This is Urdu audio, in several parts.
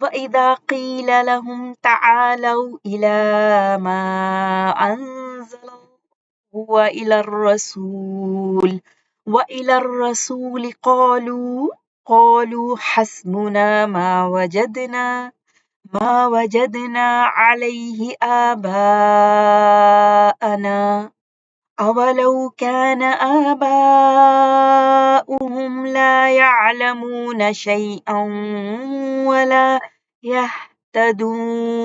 وَإِذَا قِيلَ لَهُمْ تَعَالَوْا إِلَى مَا أَنزَلَ اللَّهُ وَإِلَى الرَّسُولِ قَالُوا حَسْبُنَا ما وجدنا عليه آباءنا أَوَلَوْ كَانَ آباؤهم لا يعلمون شيئا ولا يهتدون।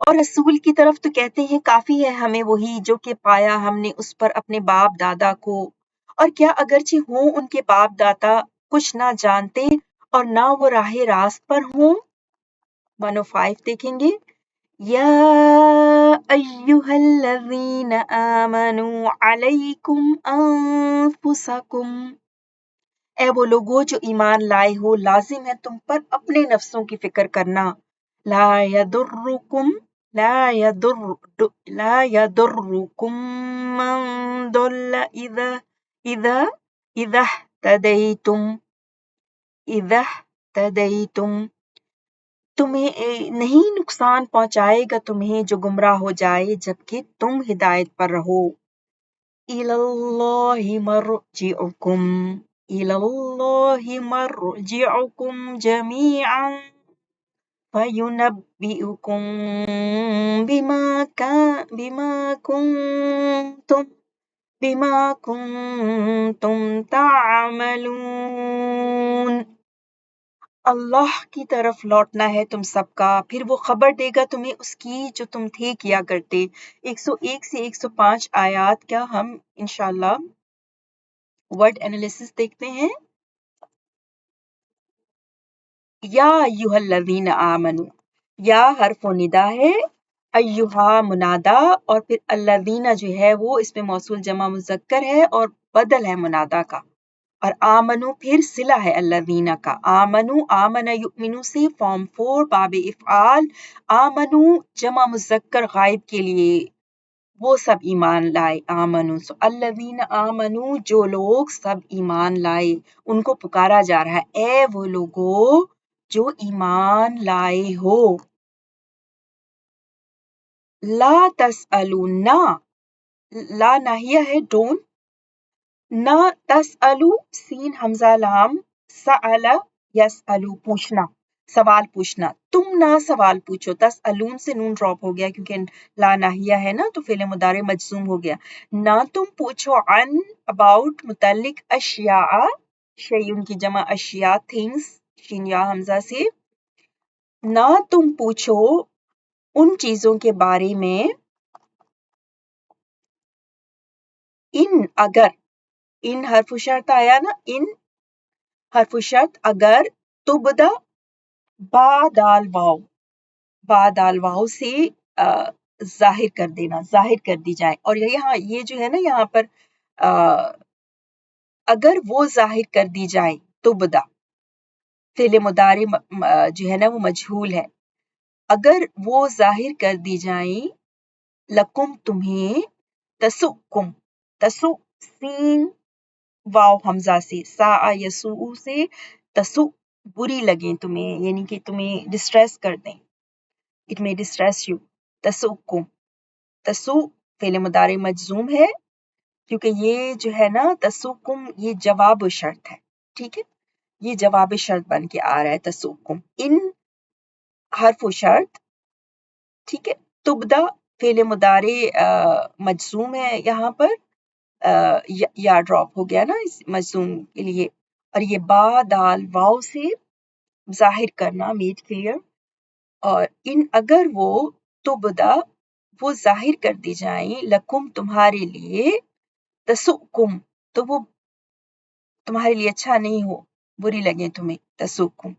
اور رسول کی طرف تو کہتے ہیں کافی ہے ہمیں وہی جو کہ پایا ہم نے اس پر اپنے باپ دادا کو، اور کیا اگرچہ ہوں ان کے باپ دادا کچھ نہ جانتے اور نہ وہ راہ راست پر ہوں۔ 105 دیکھیں گے، یا ایہا الذین آمنوا علیکم انفسکم، اے وہ لوگو جو ایمان لائے ہو لازم ہے تم پر اپنے نفسوں کی فکر کرنا، لا یضرکم لا یضرکم من ضل اذا اذا اهتدیتم، تمہیں نہیں نقصان پہنچائے گا تمہیں جو گمراہ ہو جائے جبکہ تم ہدایت پر رہو۔ الی اللہ مرجعکم جمیعا فینبئکم بما کنتم تعملون، اللہ کی طرف لوٹنا ہے تم سب کا، پھر وہ خبر دے گا تمہیں اس کی جو تم تھے کیا کرتے۔ 101 سے 105 آیات کا ہم انشاءاللہ ورڈ انالیسس دیکھتے ہیں۔ یا ایہا الذین آمنو، یا حرف و ندا ہے، ایہا منادا، اور پھر الذین جو ہے وہ اس میں موصول جمع مذکر ہے اور بدل ہے منادا کا، اور آمنو پھر صلہ ہے الذین کا۔ آمنو آمن یؤمنو سے فارم 4 باب افعال، آمنو جمع مذکر غائب کے لیے، وہ سب ایمان لائے، آمنو سو الذین آمنو جو لوگ سب ایمان لائے، ان کو پکارا جا رہا ہے، اے وہ لوگو جو ایمان لائے ہو۔ لا تسألو، نہ، لا ناہیہ ہے ڈونٹ، نہ تسألو سین حمزہ لام، سأل یسألو پوچھنا، سوال پوچھنا، تم نہ سوال پوچھو، تسألون سے نون ڈراپ ہو گیا کیونکہ لا ناہیہ ہے نا تو فعل مضارع مجزوم ہو گیا، نہ تم پوچھو عن اباؤٹ متعلق اشیاء، شیئن کی جمع اشیاء تھنگس شین یا حمزہ سے، نہ تم پوچھو ان چیزوں کے بارے میں، ان اگر، ان حرف شرط آیا نا، ان حرف شرط اگر، تبدا با دال واو سے ظاہر کر دینا، ظاہر کر دی جائے، اور یہاں یہ جو ہے نا یہاں پر اگر وہ ظاہر کر دی جائے، تبدا فعل مضارع جو ہے نا وہ مجہول ہے، اگر وہ ظاہر کر دی جائیں، لکم تمہیں، تسؤکم، تسو سین واو حمزہ سے، سا یسوع سے، تسو بری لگیں تمہیں، یعنی کہ تمہیں ڈسٹریس کر دیں، اٹ میں ڈسٹریس یو، تسؤکم، تسو فعل مضارع مجزوم ہے کیونکہ یہ جو ہے نا تسؤکم یہ جواب شرط ہے، ٹھیک ہے، یہ جواب شرط بن کے آ رہا ہے تسؤکم، ان حرف و شرط، ٹھیک ہے، تبدا فعل مضارع مجزوم ہے یہاں پر، یا ڈراپ ہو گیا نا اس مجزوم کے لیے، اور یہ با دال واو سے ظاہر کرنا میڈ کلیئر، اور ان اگر وہ تبدا وہ ظاہر کر دی جائیں، لکم تمہارے لیے، تسؤکم تو وہ تمہارے لیے اچھا نہیں ہو، بری لگیں تمہیں، تسؤکم،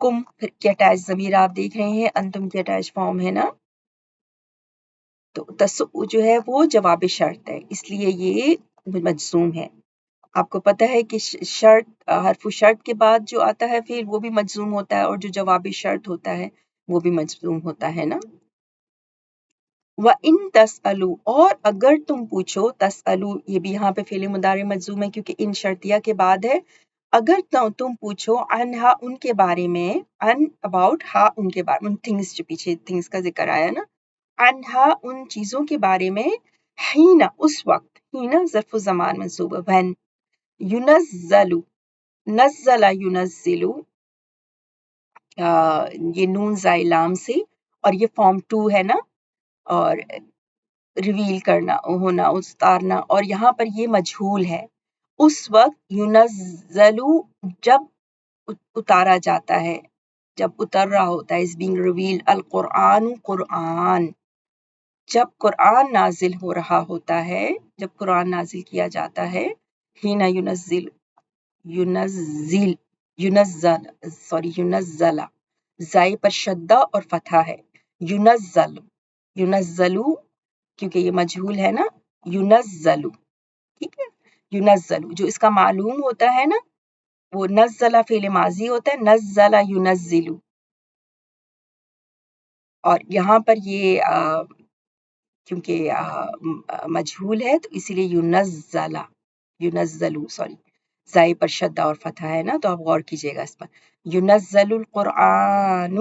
کم پھر کی اٹیچ ضمیر آپ دیکھ رہے ہیں، انتم کی اٹیچ فارم ہے نا، تو تسؤ جو ہے وہ جواب شرط ہے اس لیے یہ مجزوم ہے۔ آپ کو پتہ ہے کہ شرط حرف شرط کے بعد جو آتا ہے پھر وہ بھی مجزوم ہوتا ہے، اور جو جواب شرط ہوتا ہے وہ بھی مجزوم ہوتا ہے نا۔ وَإِن تَسْأَلُوا، اور اگر تم پوچھو، تسألو یہ بھی یہاں پہ فعل مضارع مجزوم ہے کیونکہ ان شرطیہ کے بعد ہے، اگر تم پوچھو عنہا ان کے بارے میں، ان اباؤٹ ہا ان کے بارے میں، ان تھنگس جو پیچھے تھنگس کا ذکر آیا نا، عنہا ان چیزوں کے بارے میں، حین اس وقت، حین ظرف زمان منصوب ہے، when ينزل، نزل ينزل، یہ نون زائلام سے، اور یہ فارم 2 ہے نا، اور ریویل کرنا ہونا اتارنا، اور یہاں پر یہ مجہول ہے، اس وقت ينزل جب اتارا جاتا ہے، جب اتر رہا ہوتا ہے is being revealed القرآن قرآن، جب قرآن نازل ہو رہا ہوتا ہے، جب قرآن نازل کیا جاتا ہے، حین ینزل ینزل ینزل زائی پر شدہ اور فتحہ ہے، ینزل ینزلو کیونکہ یہ مجہول ہے نا، ینزلو، ٹھیک ہے، ینزلو جو اس کا معلوم ہوتا ہے نا وہ نزلہ فعل ماضی ہوتا ہے، نزلہ ینزلو، اور یہاں پر یہ کیونکہ مجہول ہے تو اسی لیے ینزلو سوری زائی پر شدہ اور فتحہ ہے نا، تو آپ غور کیجئے گا اس پر، ینزل القرآن،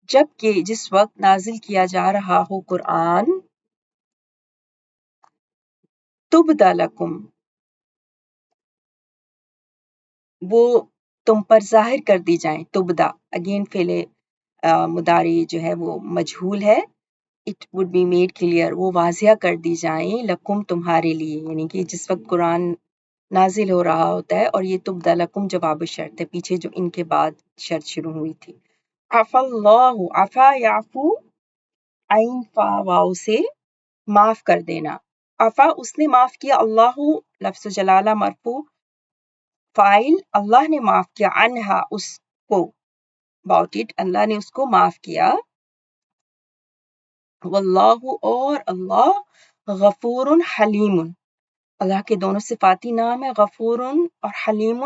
جبکہ جس وقت نازل کیا جا رہا ہو قرآن، تبدی لکم، وہ تم پر ظاہر کر دی جائیں، تبدا اگین فعل مضارع جو ہے وہ مجہول ہے، it would be made clear, وہ واضح کر دی جائیں، لکم تمہارے لیے، یعنی کہ جس وقت قرآن نازل ہو رہا ہوتا ہے، اور یہ تبدا لکم جواب شرط ہے، پیچھے جو ان کے بعد شرط شروع ہوئی تھی، عفا اللہ، عفا یعفو، عین فا واو سے معاف کر دینا، عفا اس نے معاف کیا، اللہ لفظ جلالہ مرفوع، فاعل اللہ نے معاف کیا، عنہا اس کو، about it اللہ نے اس کو معاف کیا، واللہ اور اللہ غفور حلیم، اللہ کے دونوں صفاتی نام ہے، غفور اور حلیم،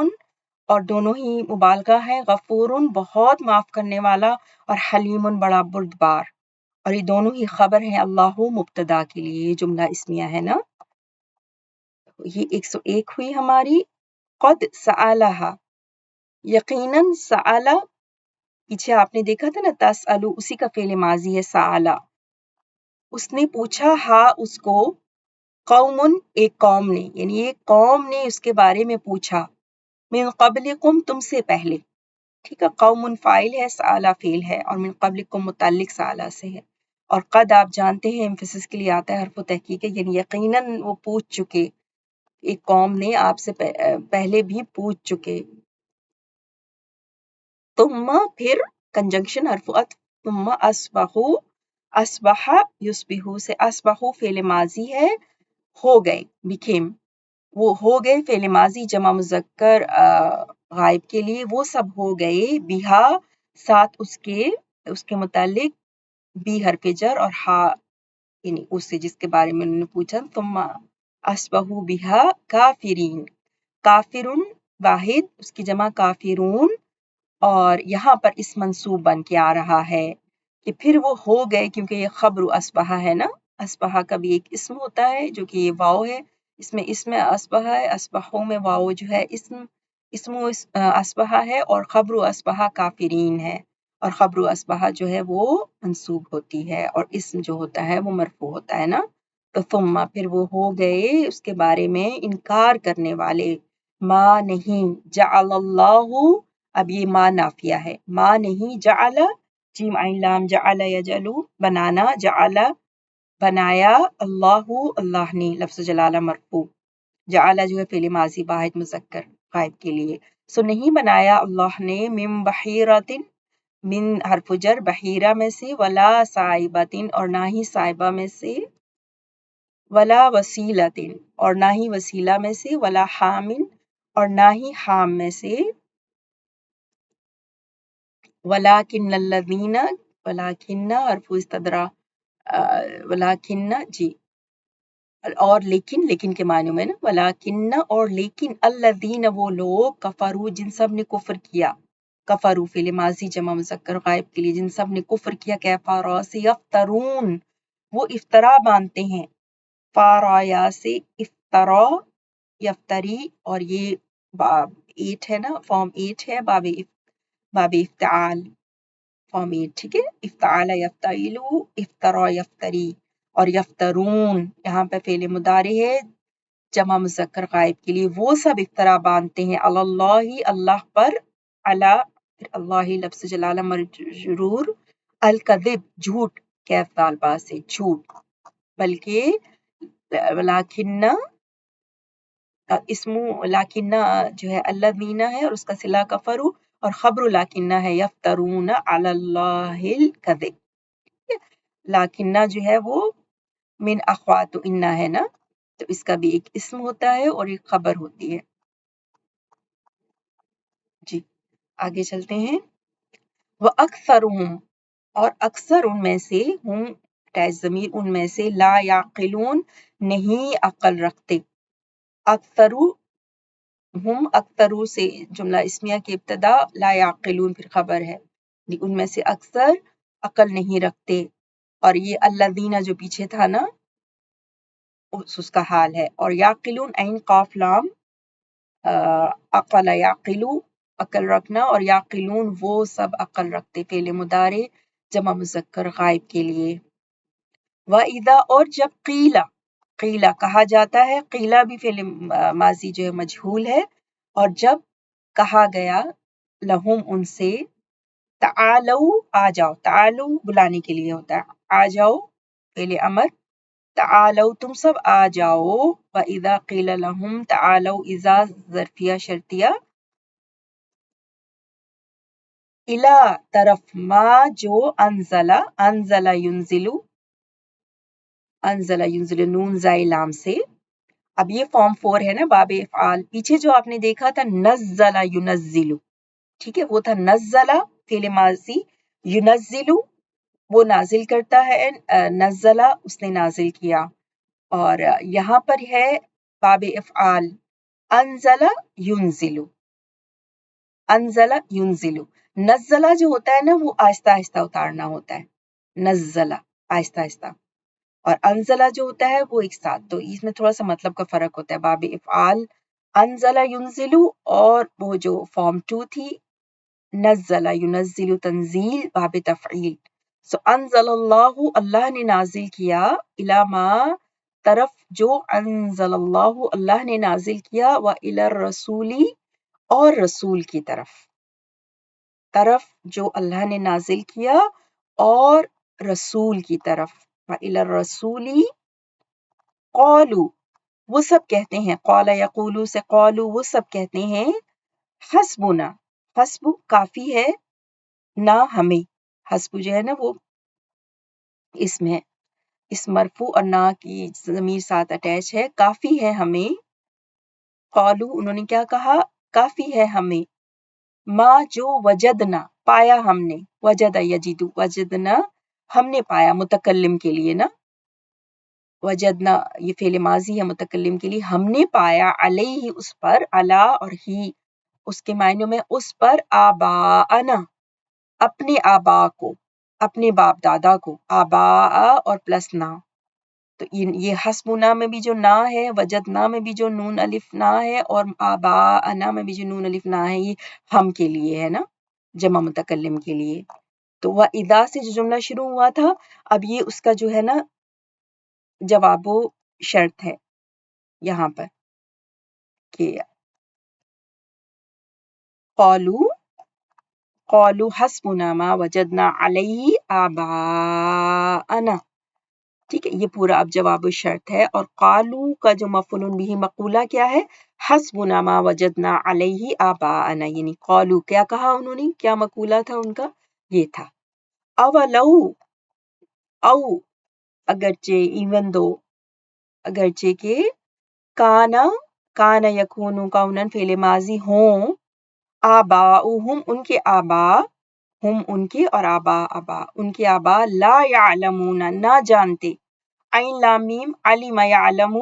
اور دونوں ہی مبالغہ ہے، غفور بہت معاف کرنے والا اور حلیم بڑا بردبار، اور یہ دونوں ہی خبر ہیں اللہ مبتدا کے لیے، یہ جملہ اسمیہ ہے نا، یہ 101 ہوئی ہماری، قد سألہا، یقیناً سألہ پیچھے آپ نے دیکھا تھا نا تسألو، اسی کا فعل ماضی ہے سألہ، اس نے پوچھا ہا اس کو، قوم ایک قوم نے، یعنی ایک قوم نے اس کے بارے میں پوچھا، من قبلکم تم سے پہلے، ٹھیک ہے، قوم فاعل ہے، سألہ فعل ہے، اور من قبلکم متعلق سألہ سے ہے، اور قد آپ جانتے ہیں ایمفیسس کے لیے آتا ہے حرف تحقیق ہے، یعنی یقیناً وہ پوچھ چکے، ایک قوم نے آپ سے پہلے بھی پوچھ چکے، ثم پھر کنجنکشن حرف عطف، ثم اصبحو، اصبح یصبحو سے، اصبحو فعل ماضی ہے، ہو گئے، became، وہ ہو گئے فعل ماضی جمع مذکر غائب کے لیے، وہ سب ہو گئے، بہا ساتھ اس کے متعلق بی حرف جر اور ہا، یعنی اس سے جس کے بارے میں انہوں نے پوچھا، ثم اصبحو بہا کافرین، کافرن واحد، اس کی جمع کافرون، اور یہاں پر اس منصوب بن کے آ رہا ہے کہ پھر وہ ہو گئے، کیونکہ یہ خبر اصبح ہے نا، اصبح کا بھی ایک اسم ہوتا ہے جو کہ یہ واو ہے، اس میں اسم اصبح ہے، اصبحوں میں واو جو ہے اسم اصبح ہے، اور خبر اصبح کافرین ہے، اور خبر اصبح جو ہے وہ منصوب ہوتی ہے، اور اسم جو ہوتا ہے وہ مرفوع ہوتا ہے نا، تو ثم پھر وہ ہو گئے اس کے بارے میں انکار کرنے والے، ما نہیں، جعل اللہ، اب یہ ما نافیہ ہے، ما نہیں، جعل جیم عین لام جعل یجعلو بنانا، جعل بنایا، اللہ نے لفظ جلالہ مرفوع، جعل جو ہے فعل ماضی واحد مذکر غائب کے لیے، سو نہیں بنایا اللہ نے، من بحیرۃ، من حرف جر بحیرہ میں سے، ولا صائبۃ اور نہ ہی صائبہ میں سے، ولا وسیلۃ اور نہ ہی وسیلہ میں سے، ولا حام اور نہ ہی حام میں سے، ولیکن الذین، ولیکن حرف استدرا، ولیکن جی، اور لیکن کے معنی میں نا، ولیکن اور لیکن، الذین وہ لوگ، کفروا جن سب نے کفر کیا، کفروا فعل ماضی جمع مذکر غائب کے لیے، جن سب نے کفر کیا، کفارا سے، یفترون وہ افطرا باندھتے ہیں، فارایا سے افطرا، یفتری، اور یہ باب 8 ہے نا، فارم 8 ہے، باب افتعال، فارم 8، ٹھیک ہے، افتعال یفتعلو، افطرا یفتری، اور یفترون یہاں پہ فعل مضارع ہے جمع مذکر غائب کے لیے، وہ سب افطرا باندھتے ہیں، اللہ اللہ پر، علی پھر اللہ لفظ جلالہ مجرور، الکذب جھوٹ، کیف دال با سے جھوٹ، بلکہ لیکن اسم لیکن جو ہے الذین ہے اور اس کا صلہ کفروا، اور خبر لاکنہ ہے یفترون علی اللہ الکذب، لاکنہ جو ہے وہ من اخوات انا ہے نا، تو اس کا بھی ایک اسم ہوتا ہے اور ایک خبر ہوتی ہے۔ جی آگے چلتے ہیں۔ وَأَكْثَرُهُمْ، اور اکثر ان میں سے، ہم اٹیچ ضمیر ان میں سے، لا یعقلون نہیں عقل رکھتے۔ اکثرو، ہم اکثرو سے جملہ اسمیہ کی ابتدا، لا یعقلون پھر خبر ہے، ان میں سے اکثر عقل نہیں رکھتے، اور یہ الذین جو پیچھے تھا نا اس کا حال ہے، اور یعقلون عین قاف لام، عقل یعقلو عقل رکھنا، اور یعقلون وہ سب عقل رکھتے، فعل مضارع جمع مذکر غائب کے لیے۔ وَإِذَا، اور جب قیلا، قیلا کہا جاتا ہے، قیلا بھی فعل ماضی جو ہے مجہول ہے، اور جب کہا گیا لہم ان سے، تعالو آ جاؤ، تعالو بلانے کے لیے ہوتا ہے، آ جاؤ فعل امر، تعالو تم سب آ جاؤ، وَإِذَا قِيلَ لَهُمْ تعالوا، اذا ظرفیہ شرطیہ، الا طرف، ما جو، انزلہ، انزلہ ینزلو، انزلہ ینزلو نون زائے لام سے۔ اب یہ فارم 4 ہے نا باب افعال، پیچھے جو آپ نے دیکھا تھا نزلہ ینزلو، ٹھیک ہے، وہ تھا نزلہ فعل ماضی، ینزلو وہ نازل کرتا ہے، نزلہ اس نے نازل کیا، اور یہاں پر ہے باب افعال انزلہ ینزلو، انزلہ ینزلو، نزلہ جو ہوتا ہے نا وہ آہستہ آہستہ اتارنا ہوتا ہے، نزلہ آہستہ آہستہ، اور انزلہ جو ہوتا ہے وہ ایک ساتھ، تو اس میں تھوڑا سا مطلب کا فرق ہوتا ہے۔ باب افعال انزلہ ینزلو، اور وہ جو فارم 2 تھی نزلہ ینزلو تنزیل باب تفعیل، سو انزل اللہ اللہ نے نازل کیا، الی ما طرف جو، انزل اللہ اللہ نے نازل کیا، و الی الرسول اور رسول کی طرف، طرف جو اللہ نے نازل کیا اور رسول کی طرف، و الی الرسول، قالو وہ سب کہتے ہیں، قال یقولو سے قالو وہ سب کہتے ہیں، حسبنا، حسب کافی ہے، نہ ہمیں، حسب جو ہے نا وہ اسم ہے، اس مرفوع اور نہ کی ضمیر ساتھ اٹیچ ہے، کافی ہے ہمیں، قالو انہوں نے کیا کہا، کافی ہے ہمیں، ما جو وجدنا پایا ہم نے، وجد یجدو، وجدنا ہم نے پایا متکلم کے لیے نا، وجدنا یہ فعل ماضی ہے متکلم کے لیے، ہم نے پایا، علیہ اس پر، علا اور ہی اس کے معنوں میں اس پر، آباءنا اپنے آبا کو، اپنے باپ دادا کو، آبا اور پلس نا، تو یہ حسبنا میں بھی جو نا ہے، وجدنا میں بھی جو نون الف نا ہے، اور آباءنا میں بھی جو نون الف نا ہے، یہ ہم کے لیے ہے نا، جمع متکلم کے لیے۔ تو وَإِذَا سے جو جملہ شروع ہوا تھا، اب یہ اس کا جو ہے نا جواب و شرط ہے یہاں پر، کہ قالوا حسبنا ما وجدنا علیہ آباءنا، ٹھیک ہے، یہ پورا اب جواب و شرط ہے، اور قالو کا جو مفعول به مقولہ کیا ہے، حسبنا ما وجدنا علیہ آباءنا، یعنی قالو کیا کہا انہوں نے، کیا مقولہ تھا ان کا، یہ تھا، اولو، او اگرچہ، ایون دو اگرچہ کہ، کانا یکونو کونن فعل ماضی ہوں، آباؤہم ان کے آبا، ہم ان کے اور آبا ان کے آبا، لا یعلمون نہ جانتے، عین لام میم، علم یعلم،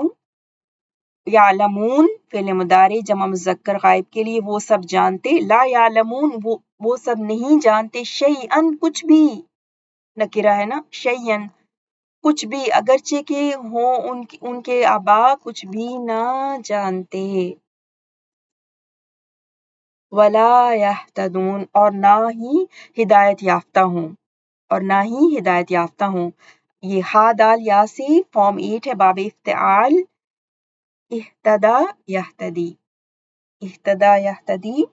یعلمون فعل مضارع جمع مذکر غائب کے لیے وہ سب جانتے، لا یعلمون وہ سب نہیں جانتے، شیئا کچھ بھی، نکرہ ہے نا، شیئا کچھ بھی، اگرچہ کہ ہوں ان کے آبا کچھ بھی نہ جانتے، ولا یہتدون اور نہ ہی ہدایت یافتہ ہوں، اور نہ ہی ہدایت یافتہ ہوں، یہ ہا دال یا سے فارم 8 ہے باب افتعال، اہتدا یہتدی، اہتدا یہتدی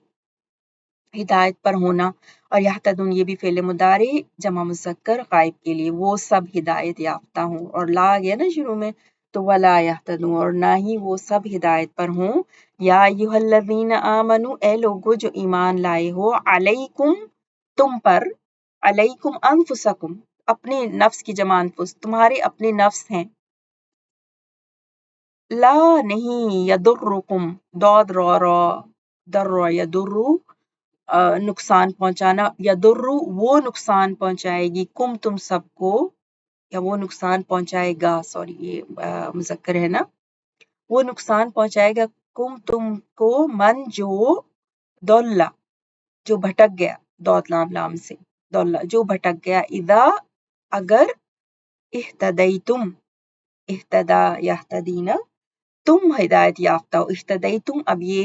ہدایت پر ہونا، اور یہتدون یہ بھی فعل مضارع جمع مذکر غائب کے لیے، وہ سب ہدایت یافتہ ہوں، اور لا گیا نا شروع میں، تو ولا یہتدون، اور نہ ہی وہ سب ہدایت پر ہوں۔ یا ایھا آمنو، اے لوگو جو ایمان لائے ہو، علیکم تم پر، علیکم انفسکم اپنے نفس کی جمع انفس، تمہارے اپنے نفس ہیں، لا نہیں، یضرکم ضاد را را در یضر نقصان پہنچانا، یضر وہ نقصان پہنچائے گی، کم تم سب کو، یا وہ نقصان پہنچائے گا، سوری یہ مذکر ہے نا، وہ نقصان پہنچائے گا کم تم کو، من جو دولا جو بھٹک گیا، دوت لام لام سے دولا جو بھٹک گیا، اذا اگر، اہتدیتم اہتدا یہتدینا تم ہدایت یافتہ ہو، اہتدیتم اب یہ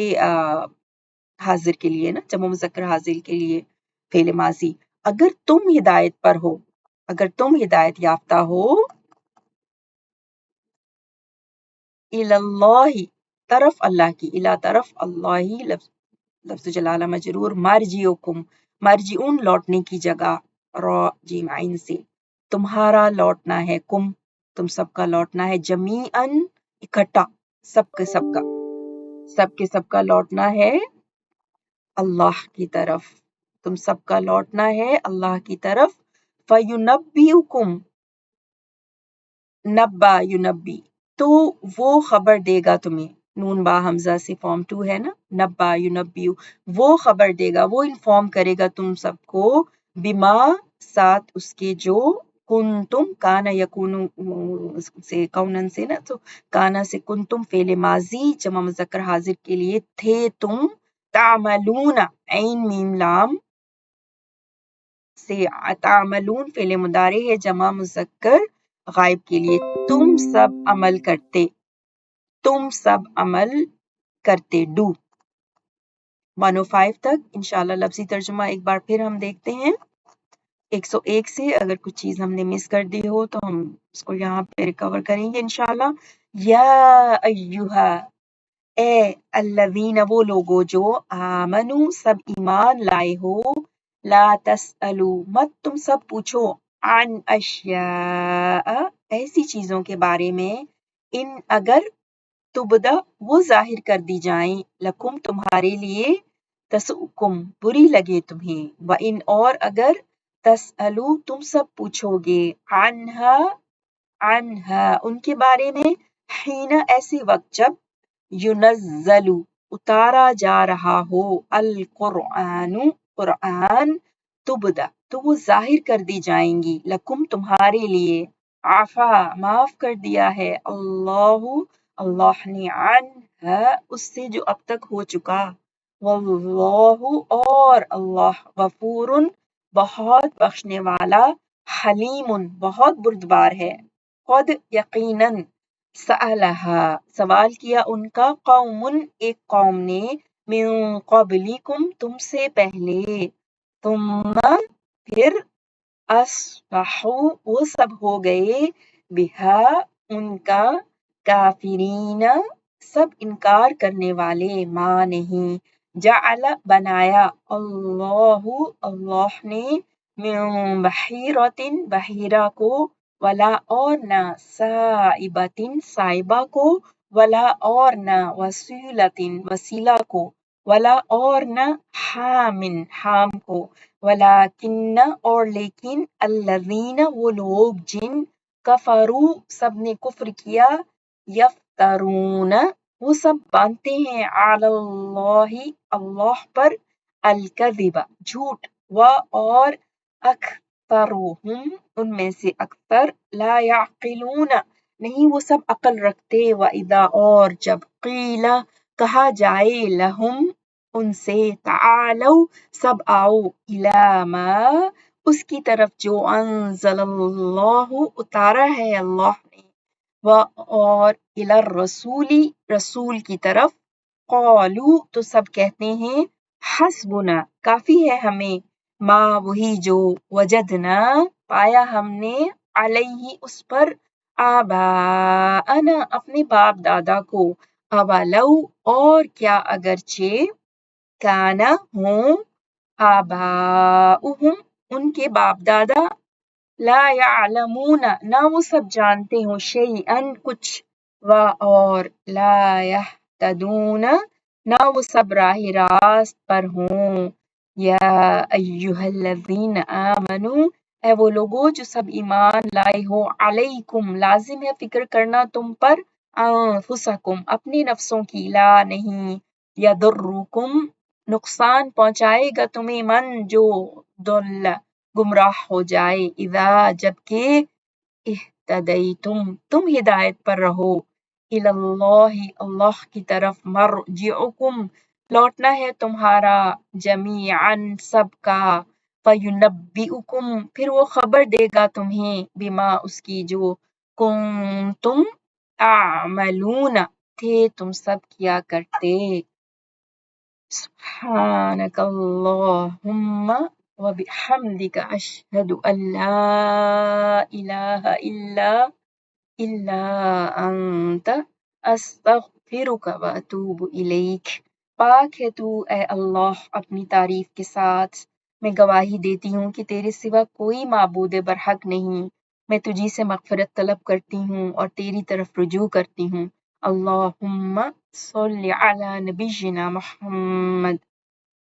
حاضر کے لیے نا، جمع مذکر حاضر کے لیے فعل ماضی، اگر تم ہدایت پر ہو، اگر تم ہدایت یافتہ ہو، اللہ طرف اللہ کی، الا طرف اللہ لفظ جلالہ مجرور، مرجعکم مرجعون لوٹنے کی جگہ، را جیم عین سے، تمہارا لوٹنا ہے، کم تم سب کا لوٹنا ہے، جمیعاً اکٹھا، سب کے سب کا، سب کے سب کا لوٹنا ہے اللہ کی طرف، تم سب کا لوٹنا ہے اللہ کی طرف، فَيُنَبِّئُكُمْ نبا یونبی تو وہ خبر دے گا تمہیں، نون با حمزہ سے فارم 2 ہے نا، نبا یونبیو وہ خبر دے گا، وہ انفارم کرے گا تم سب کو، بما ساتھ اس کے جو کنتم کانا یکونو سے کونن سے نا، تو کانا سے کنتم فعل ماضی جمع مذکر حاضر کے لیے تھے تم، تعملون عین میم لام سے، تعملون فعل مضارع ہے جمع مذکر غائب کے لیے، تم سب عمل کرتے، تم سب عمل کرتے، ڈو 105 تک انشاءاللہ لفظی ترجمہ ایک بار پھر ہم دیکھتے ہیں 101 سے، اگر کچھ چیز ہم نے مس کر دی ہو تو ہم اس کو یہاں پہ ریکور کریں گے انشاءاللہ۔ یا ایہا اے الذین وہ لوگو جو آمنو سب ایمان لائے ہو، لا تسألو مت تم سب پوچھو، عن اشیاء ایسی چیزوں کے بارے میں، ان اگر تبدا وہ ظاہر کر دی جائیں، لکم تمہارے لیے، تسؤکم بری لگے تمہیں، وَإِنْ اور اگر تسألو تم سب پوچھو گے، عنہا ان کے بارے میں، حین ایسے وقت جب، ینزل اتارا جا رہا ہو، القرآن قرآن، تبدا تو وہ ظاہر کر دی جائیں گی، لکم تمہارے لیے، عفا معاف کر دیا ہے، اللہ نے، عنہا اس سے جو اب تک ہو چکا، واللہ اور اللہ، غفور بہت بخشنے والا، حلیم بہت بردبار ہے، قد یقیناً، سألہا سوال کیا ان کا، قوم ایک قوم نے، من قبلکم تم سے پہلے، ثم پھر، اصبحوا وہ سب ہو گئے، بہا ان کا، کافرین سب انکار کرنے والے، ماں نہیں، جعل بنایا، اللہ نے، من بحیرۃ بحیرہ کو، ولا اور نہ، سائبۃ سائبہ کو، ولا اور نہ، وسیلۃ وسیلہ کو، ولا اور نہ، حامن حام کو، ولیکن اور لیکن، الذین وہ لوگ جن، کفروا سب نے کفر کیا، یفترون وہ سب باندھتے ہیں، علی اللہ اللہ پر، الکذب جھوٹ، و اور، اکثرهم ان میں سے اکثر، لا یعقلون نہیں وہ سب عقل رکھتے، واذا اور جب، قیل کہا جائے، لہم ان سے، تعالوا سب آؤ، الی ما اس کی طرف جو، انزل اللہ اتارا ہے اللہ نے، و اور، الی الرسول رسول کی طرف، قالوا تو سب کہتے ہیں، حسبنا کافی ہے ہمیں، ما وہی جو، وجدنا پایا ہم نے، علیہ اس پر، آباءنا اپنے باپ دادا کو، اولو اور کیا اگرچہ، کانا ہوں، آباؤہم ان کے باپ دادا، لا یعلمون نہ وہ سب جانتے ہوں، شیئا کچھ، اور لا یہتدون، نہ وہ سب راہ راست پر ہوں۔ یا ایہا الذین آمنو، اے وہ لوگو جو سب ایمان لائے ہو، علیکم لازم ہے فکر کرنا تم پر، انفسکم اپنی نفسوں کی، لا نہیں، یضرکم نقصان پہنچائے گا تمہیں، من جو ضل گمراہ ہو جائے، اذا جبکہ تم ہدایت پر رہو، اللہ اللہ کی طرف، مرجعکم لوٹنا ہے تمہارا، جمیعاً سب کا، فینبئکم پھر وہ خبر دے گا تمہیں، بما اس کی جو کنتم تعملون تھے تم سب کیا کرتے۔ سبحانک اللہم وبحمدک، اشہد ان لا الہ الا انت، استغفرک واتوب الیک۔ پاک ہے تو اے اللہ اپنی تعریف کے ساتھ، میں گواہی دیتی ہوں کہ تیرے سوا کوئی معبود برحق نہیں، میں تجھی سے مغفرت طلب کرتی ہوں اور تیری طرف رجوع کرتی ہوں۔ اللہم صل علی نبینا محمد